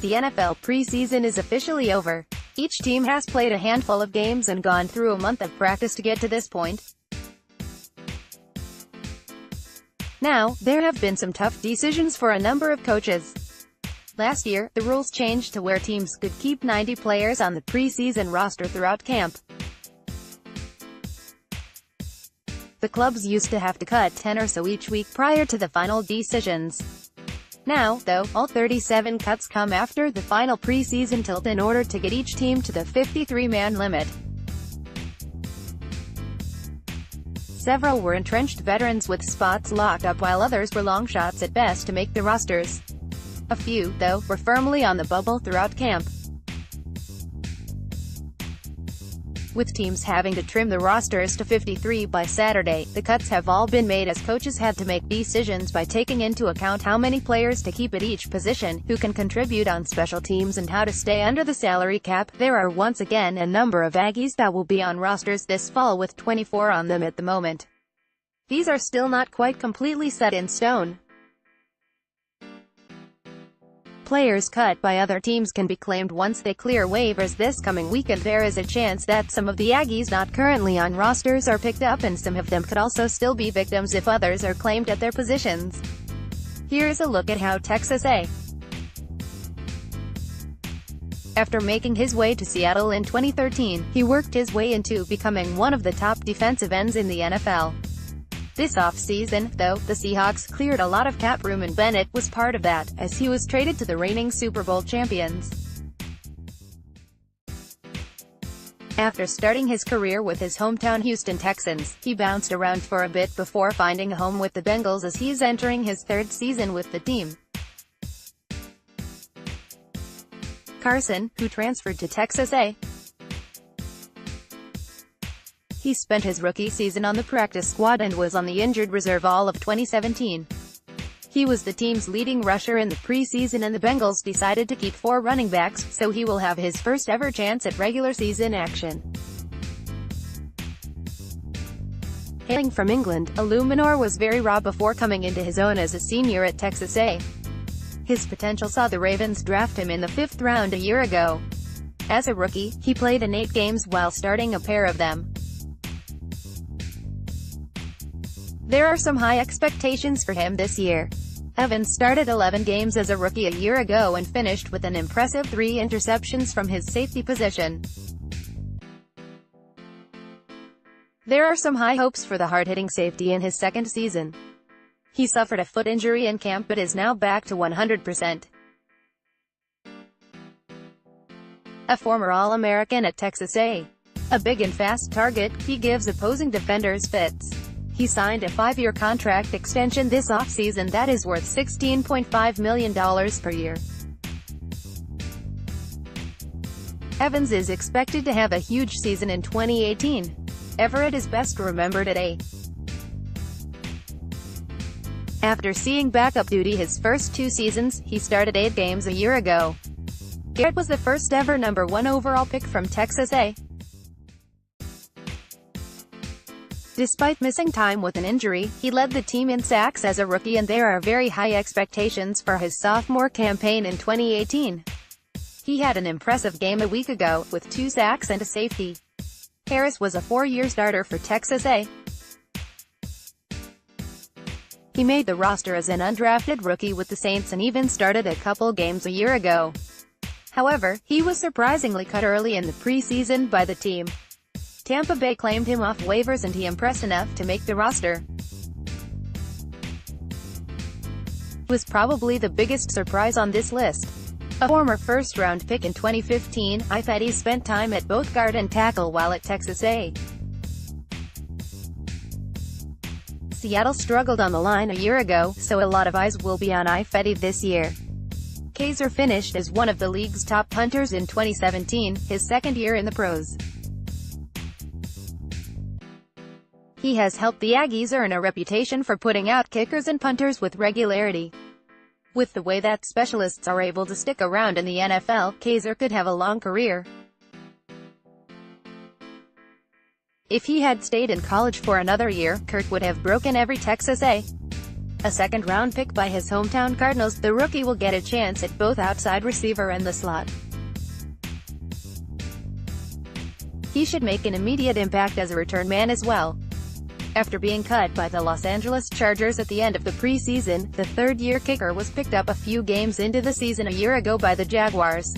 The NFL preseason is officially over. Each team has played a handful of games and gone through a month of practice to get to this point. Now, there have been some tough decisions for a number of coaches. Last year, the rules changed to where teams could keep 90 players on the preseason roster throughout camp. The clubs used to have to cut 10 or so each week prior to the final decisions. Now, though, all 37 cuts come after the final preseason tilt in order to get each team to the 53-man limit. Several were entrenched veterans with spots locked up while others were long shots at best to make the rosters. A few, though, were firmly on the bubble throughout camp. With teams having to trim the rosters to 53 by Saturday, the cuts have all been made as coaches had to make decisions by taking into account how many players to keep at each position, who can contribute on special teams and how to stay under the salary cap. There are once again a number of Aggies that will be on rosters this fall, with 24 on them at the moment. These are still not quite completely set in stone. Players cut by other teams can be claimed once they clear waivers this coming weekend. There is a chance that some of the Aggies not currently on rosters are picked up, and some of them could also still be victims if others are claimed at their positions. Here's a look at how Texas A. After making his way to Seattle in 2013, he worked his way into becoming one of the top defensive ends in the NFL. This offseason, though, the Seahawks cleared a lot of cap room, and Bennett was part of that, as he was traded to the reigning Super Bowl champions. After starting his career with his hometown Houston Texans, he bounced around for a bit before finding a home with the Bengals as he's entering his third season with the team. Carson, who transferred to Texas A. He spent his rookie season on the practice squad and was on the injured reserve all of 2017. He was the team's leading rusher in the preseason, and the Bengals decided to keep 4 running backs, so he will have his first ever chance at regular season action. Hailing from England, Illuminor was very raw before coming into his own as a senior at Texas A. His potential saw the Ravens draft him in the 5th round a year ago. As a rookie, he played in 8 games while starting a pair of them. There are some high expectations for him this year. Evans started 11 games as a rookie a year ago and finished with an impressive 3 interceptions from his safety position. There are some high hopes for the hard-hitting safety in his second season. He suffered a foot injury in camp but is now back to 100%. A former All-American at Texas A. A big and fast target, he gives opposing defenders fits. He signed a 5-year contract extension this offseason that is worth $16.5 million per year. Evans is expected to have a huge season in 2018. Everett is best remembered at A. After seeing backup duty his first 2 seasons, he started 8 games a year ago. Garrett was the first ever number 1 overall pick from Texas A. Despite missing time with an injury, he led the team in sacks as a rookie, and there are very high expectations for his sophomore campaign in 2018. He had an impressive game a week ago, with 2 sacks and a safety. Harris was a 4-year starter for Texas A. He made the roster as an undrafted rookie with the Saints and even started a couple games a year ago. However, he was surprisingly cut early in the preseason by the team. Tampa Bay claimed him off waivers and he impressed enough to make the roster. Was probably the biggest surprise on this list. A former first-round pick in 2015, Ifedi spent time at both guard and tackle while at Texas A. Seattle struggled on the line a year ago, so a lot of eyes will be on Ifedi this year. Kaiser finished as one of the league's top punters in 2017, his second year in the pros. He has helped the Aggies earn a reputation for putting out kickers and punters with regularity. With the way that specialists are able to stick around in the NFL, Kaiser could have a long career. If he had stayed in college for another year, Kurt would have broken every Texas A. A second-round pick by his hometown Cardinals, the rookie will get a chance at both outside receiver and the slot. He should make an immediate impact as a return man as well. After being cut by the Los Angeles Chargers at the end of the preseason, the third-year kicker was picked up a few games into the season a year ago by the Jaguars.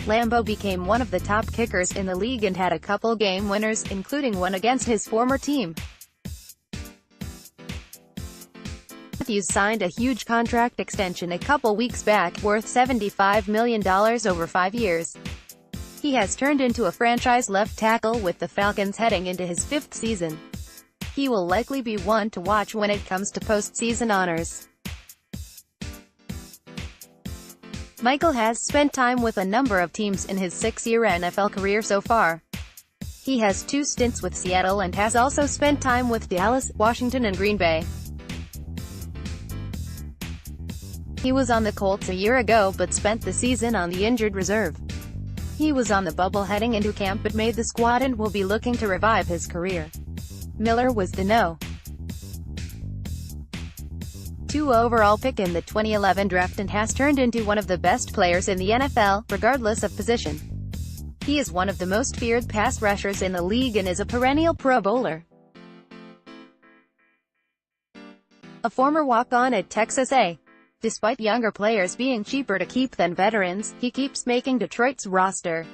Lambeau became one of the top kickers in the league and had a couple game winners, including one against his former team. Matthews signed a huge contract extension a couple weeks back, worth $75 million over 5 years. He has turned into a franchise left tackle with the Falcons heading into his 5th season. He will likely be one to watch when it comes to postseason honors. Michael has spent time with a number of teams in his 6-year NFL career so far. He has 2 stints with Seattle and has also spent time with Dallas, Washington and Green Bay. He was on the Colts a year ago but spent the season on the injured reserve. He was on the bubble heading into camp but made the squad and will be looking to revive his career. Miller was the No. 2 overall pick in the 2011 draft and has turned into one of the best players in the NFL, regardless of position. He is one of the most feared pass rushers in the league and is a perennial Pro Bowler. A former walk-on at Texas A. Despite younger players being cheaper to keep than veterans, he keeps making Detroit's roster.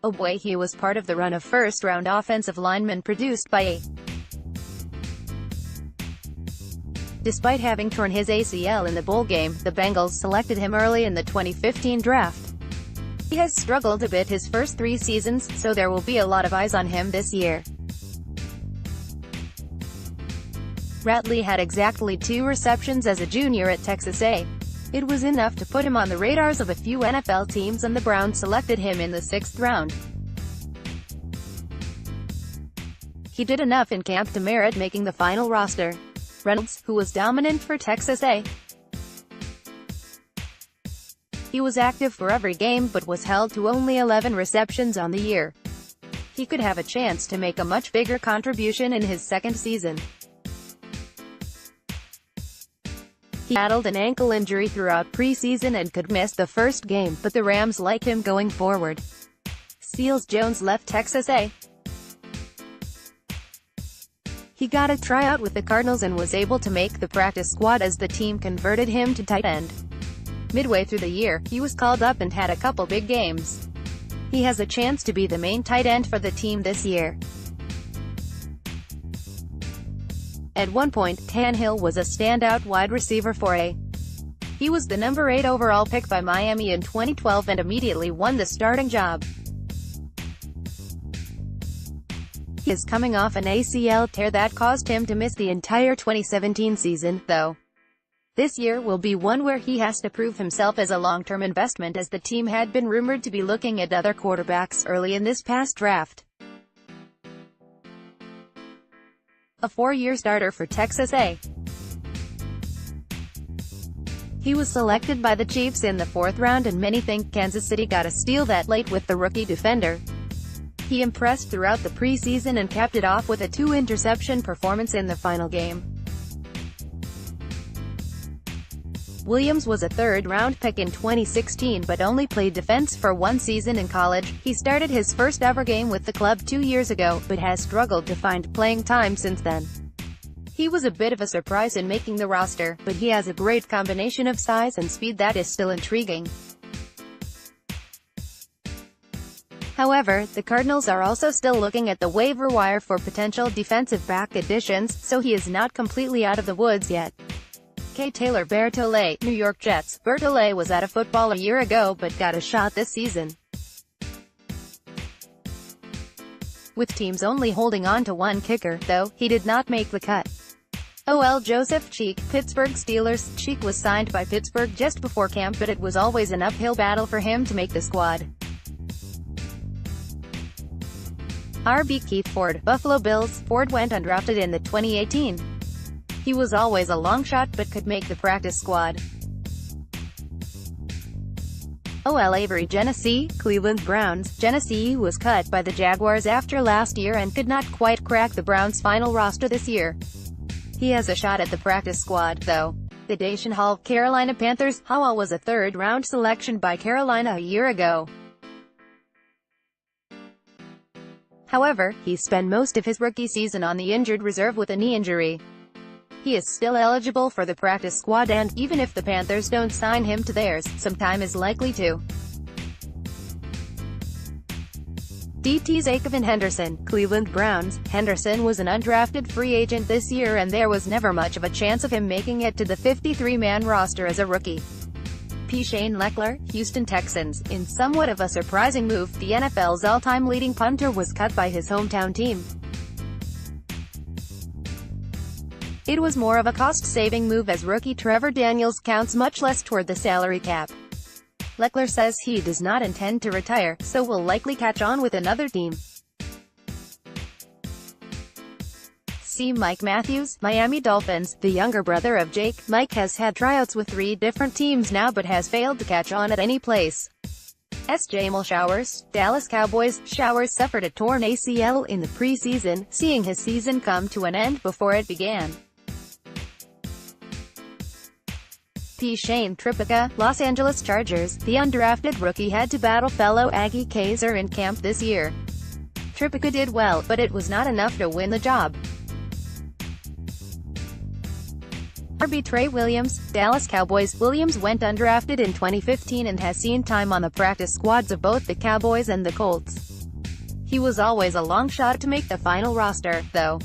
Oh boy, he was part of the run of first-round offensive linemen produced by A. Despite having torn his ACL in the bowl game, the Bengals selected him early in the 2015 draft. He has struggled a bit his first 3 seasons, so there will be a lot of eyes on him this year. Ratley had exactly 2 receptions as a junior at Texas A. It was enough to put him on the radars of a few NFL teams and the Browns selected him in the 6th round. He did enough in camp to merit making the final roster. Reynolds, who was dominant for Texas A. He was active for every game but was held to only 11 receptions on the year. He could have a chance to make a much bigger contribution in his 2nd season. He battled an ankle injury throughout preseason and could miss the first game, but the Rams like him going forward. Seals Jones left Texas A. He got a tryout with the Cardinals and was able to make the practice squad as the team converted him to tight end. Midway through the year, he was called up and had a couple big games. He has a chance to be the main tight end for the team this year. At one point, Tannehill was a standout wide receiver for A. He was the number 8 overall pick by Miami in 2012 and immediately won the starting job. He is coming off an ACL tear that caused him to miss the entire 2017 season, though. This year will be one where he has to prove himself as a long-term investment, as the team had been rumored to be looking at other quarterbacks early in this past draft. A 4-year starter for Texas A. He was selected by the Chiefs in the 4th round and many think Kansas City got a steal that late with the rookie defender. He impressed throughout the preseason and capped it off with a 2-interception performance in the final game. Williams was a 3rd-round pick in 2016 but only played defense for 1 season in college. He started his first ever game with the club 2 years ago, but has struggled to find playing time since then. He was a bit of a surprise in making the roster, but he has a great combination of size and speed that is still intriguing. However, the Cardinals are also still looking at the waiver wire for potential defensive back additions, so he is not completely out of the woods yet. K. Taylor Bertollet, New York Jets. Bertollet was out of football a year ago but got a shot this season. With teams only holding on to 1 kicker, though, he did not make the cut. O.L. Joseph Cheek, Pittsburgh Steelers. Cheek was signed by Pittsburgh just before camp but it was always an uphill battle for him to make the squad. R.B. Keith Ford, Buffalo Bills. Ford went undrafted in the 2018. He was always a long shot but could make the practice squad. OL Avery Genesee, Cleveland Browns. Genesee was cut by the Jaguars after last year and could not quite crack the Browns' final roster this year. He has a shot at the practice squad, though. The Dacian Hall, Carolina Panthers. Howell was a third-round selection by Carolina a year ago. However, he spent most of his rookie season on the injured reserve with a knee injury. He is still eligible for the practice squad and, even if the Panthers don't sign him to theirs, some time is likely to. DT Zakovan Henderson, Cleveland Browns. Henderson was an undrafted free agent this year and there was never much of a chance of him making it to the 53-man roster as a rookie. Shane Leckler, Houston Texans. In somewhat of a surprising move, the NFL's all-time leading punter was cut by his hometown team. It was more of a cost-saving move as rookie Trevor Daniels counts much less toward the salary cap. Leckler says he does not intend to retire, so will likely catch on with another team. See Mike Matthews, Miami Dolphins. The younger brother of Jake, Mike has had tryouts with 3 different teams now but has failed to catch on at any place. Jamal Showers, Dallas Cowboys. Showers suffered a torn ACL in the preseason, seeing his season come to an end before it began. Shane Trippica, Los Angeles Chargers. The undrafted rookie had to battle fellow Aggie Kaiser in camp this year. Trippica did well, but it was not enough to win the job. Trey Williams, Dallas Cowboys. Williams went undrafted in 2015 and has seen time on the practice squads of both the Cowboys and the Colts. He was always a long shot to make the final roster, though.